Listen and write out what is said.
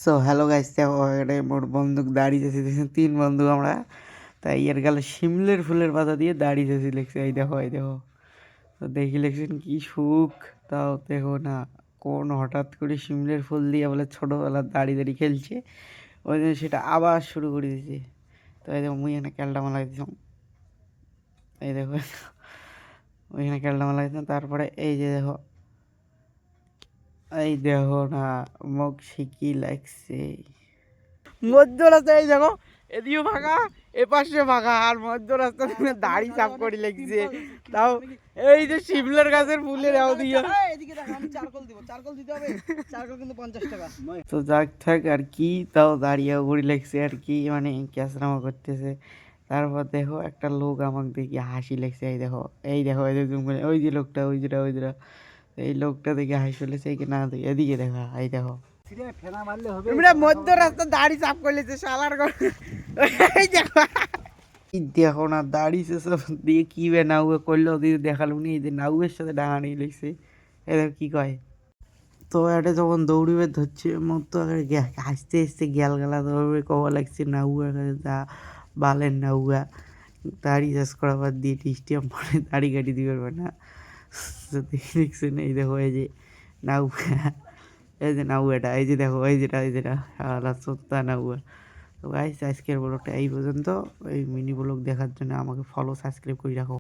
So hello guys, দেখো এখানে মোর বন্দুক দাঁড়িয়ে দেখছেন, তিন বন্ধু আমরা। তাই এর গেলে শিমলের ফুলের পাতা দিয়ে দাঁড়িয়ে লিখছে, এই দেখো এই দেখো। তো দেখি লিখছেন কি সুখ। তাও দেখো না, কোন হঠাৎ করে শিমলের ফুল দিয়ে বলে ছোটোবেলার দাঁড়িয়ে দাঁড়িয়ে খেলছে, ওই জন্য সেটা আবার শুরু করে দিয়েছে। তো এই দেখো মুই এখানে ক্যালটা মালা দিতাম, এই দেখো ওইখানে ক্যালটা মালা দিতাম। তারপরে এই যে দেখো, এই দেখো না, মুখ শিখি লাগছে মধ্য রাস্তায়। এই দেখো এদিকেও ফাঁকা, এ পাশে ফাঁকা, আর মধ্য রাস্তা তুমি দাড়ি চাপ করে লেগছে। তাও এই যে শিমলার গাছের ফুলের তো যাক থাক আর কি, তাও দাঁড়িয়ে ঘুরি লেগছে আর কি, মানে ক্যাসরামা করতেছে। তারপর দেখো একটা লোক আমাকে দেখি হাসি লেগছে, এই দেখো এই দেখো এই যে ওই যে লোকটা, ওই যে এই লোকটা দেখে হাসি লেগছে, এই না এদিকে দেখা, এই দেখো মধ্য রাস্তা দাড়ি চাপ করলেছে শালার এই দেখো, দেখো না দাড়ি সব দিয়ে কি বে নাউয়ে করলো, দিয়ে দেখালো নি, এই যে নাউয়ের সাথে ডাঙানি লেগছে, এই দেখো কি কয়। তো এটা যখন দৌড়িবে ধরছে মত তো হাসতে হাসতে গেল গেলা দৌড়বে, কবা লাগছে নাউয়ার কাছে যা বালের নাউয়া, দাড়ি চাষ করা বাদ দিয়ে টিস্টিয়াম পরে দাড়ি কাটি দিবে না। তো দেখছেন এই দেখো এই যে নাউয়া, এই যে নাউয়াটা, এই যে দেখো এই যেটা আলা সত্তা নাউয়া। তো গাইস আজকের ব্লগটা এই পর্যন্ত। এই মিনি ব্লগ দেখার জন্য আমাকে ফলো সাবস্ক্রাইব করে রাখো।